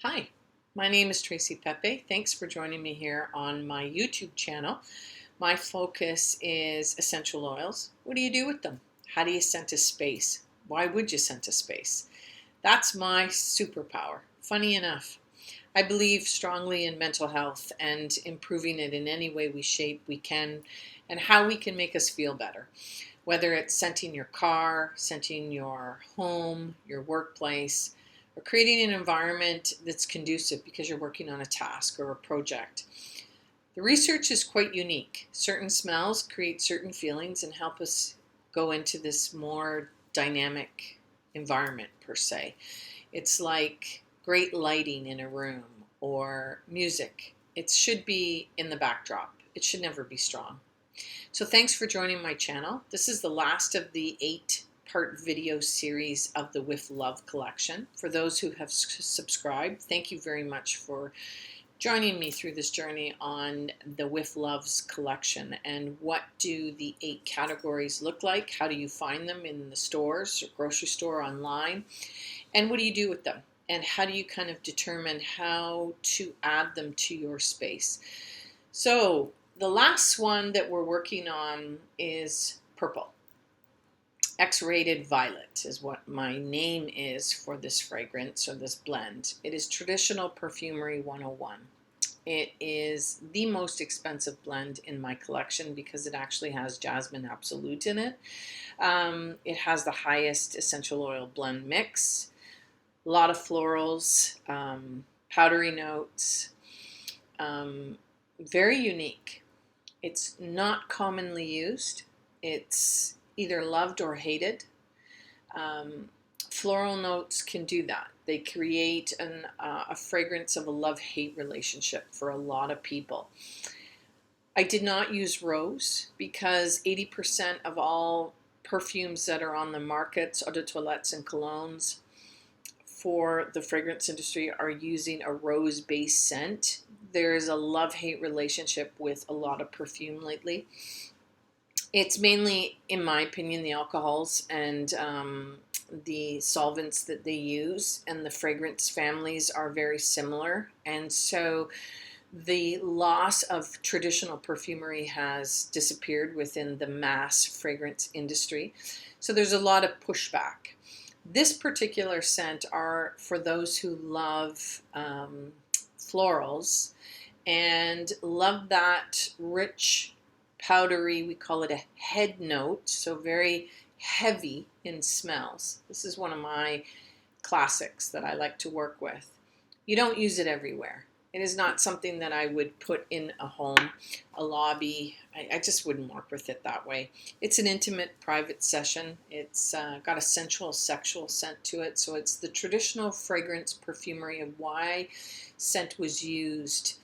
Hi, my name is Tracy Pepe. Thanks for joining me here on my YouTube channel. My focus is essential oils. What do you do with them? How do you scent a space? Why would you scent a space? That's my superpower. Funny enough, I believe strongly in mental health and improving it in any way we can and how we can make us feel better. Whether it's scenting your car, scenting your home, your workplace, or creating an environment that's conducive because you're working on a task or a project. The research is quite unique. Certain smells create certain feelings and help us go into this more dynamic environment, per se. It's like great lighting in a room or music. It should be in the backdrop. It should never be strong. So thanks for joining my channel. This is the last of the 8-part video series of the With Love collection. For those who have subscribed, thank you very much for joining me through this journey on the With Loves collection. And what do the 8 categories look like? How do you find them in the stores or grocery store, online? And what do you do with them? And how do you kind of determine how to add them to your space? So the last one that we're working on is purple. Xrated Violet is what my name is for this fragrance or this blend. It is Traditional Perfumery 101. It is the most expensive blend in my collection because it actually has Jasmine Absolute in it. It has the highest essential oil blend mix, a lot of florals, powdery notes, very unique. It's not commonly used. It's either loved or hated. Floral notes can do that. They create a fragrance of a love-hate relationship for a lot of people. I did not use rose because 80% of all perfumes that are on the markets, eau de toilettes and colognes for the fragrance industry, are using a rose-based scent. There's a love-hate relationship with a lot of perfume lately. It's mainly, in my opinion, the alcohols and the solvents that they use, and the fragrance families are very similar. And so the loss of traditional perfumery has disappeared within the mass fragrance industry. So there's a lot of pushback. This particular scent are for those who love florals and love that rich, powdery, we call it a head note, so very heavy in smells. This is one of my classics that I like to work with. You don't use it everywhere. It is not something that I would put in a home, a lobby. I just wouldn't work with it that way. It's an intimate, private session. It's got a sensual, sexual scent to it. So it's the traditional fragrance perfumery of why scent was used.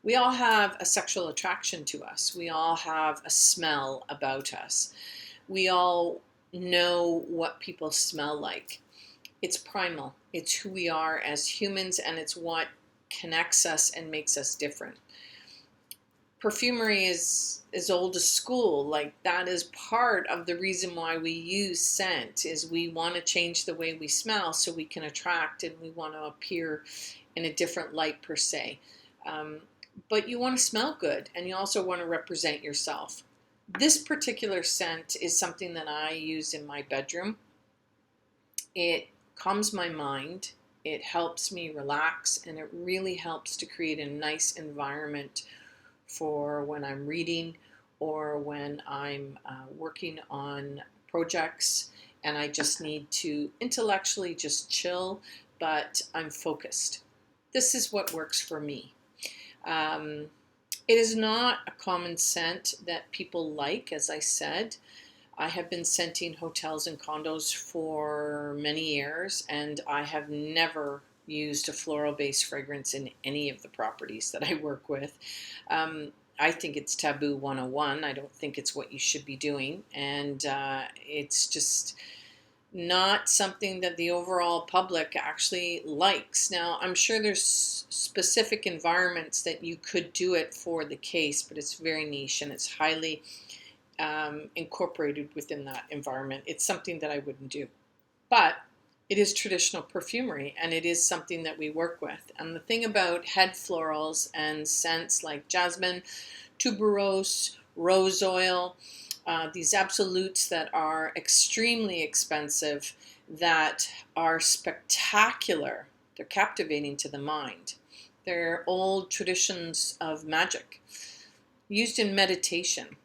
We all have a sexual attraction to us. We all have a smell about us. We all know what people smell like. It's primal. It's who we are as humans, and it's what connects us and makes us different. Perfumery is as old as school. Like, that is part of the reason why we use scent, is we want to change the way we smell so we can attract, and we want to appear in a different light, per se. But you want to smell good, and you also want to represent yourself. This particular scent is something that I use in my bedroom. It calms my mind, it helps me relax, and it really helps to create a nice environment for when I'm reading or when I'm working on projects and I just need to intellectually just chill, but I'm focused. This is what works for me. It is not a common scent that people like, as I said. I have been scenting hotels and condos for many years, and I have never used a floral-based fragrance in any of the properties that I work with. I think it's taboo 101. I don't think it's what you should be doing, and it's just not something that the overall public actually likes. Now, I'm sure there's specific environments that you could do it for the case, but it's very niche and it's highly incorporated within that environment. It's something that I wouldn't do. But It is traditional perfumery, and it is something that we work with. And the thing about head florals and scents like jasmine, tuberose, rose oil, these absolutes that are extremely expensive, that are spectacular, they're captivating to the mind. They're old traditions of magic used in meditation.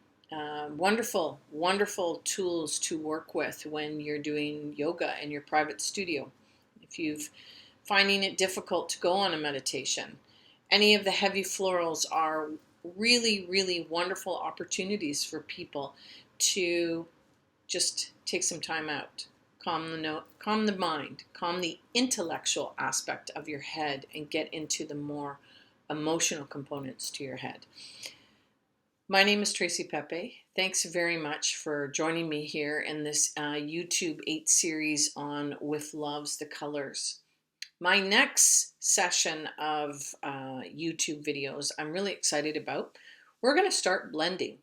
Wonderful, wonderful tools to work with when you're doing yoga in your private studio. If you're finding it difficult to go on a meditation, any of the heavy florals are really, really wonderful opportunities for people to just take some time out, calm the mind, calm the intellectual aspect of your head, and get into the more emotional components to your head. My name is Tracy Pepe. Thanks very much for joining me here in this YouTube 8 series on With Loves the Colors. My next session of YouTube videos I'm really excited about. We're going to start blending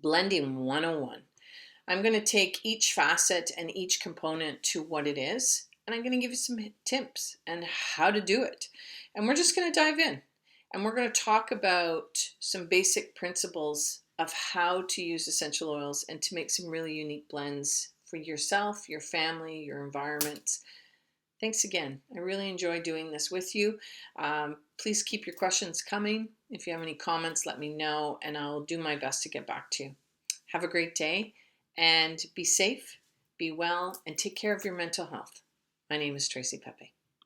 101. I'm going to take each facet and each component to what it is, and I'm going to give you some tips and how to do it. And we're just going to dive in. And we're going to talk about some basic principles of how to use essential oils and to make some really unique blends for yourself, your family, your environment. Thanks again. I really enjoy doing this with you. Please keep your questions coming. If you have any comments, let me know, and I'll do my best to get back to you. Have a great day, and be safe, be well, and take care of your mental health. My name is Tracy Pepe.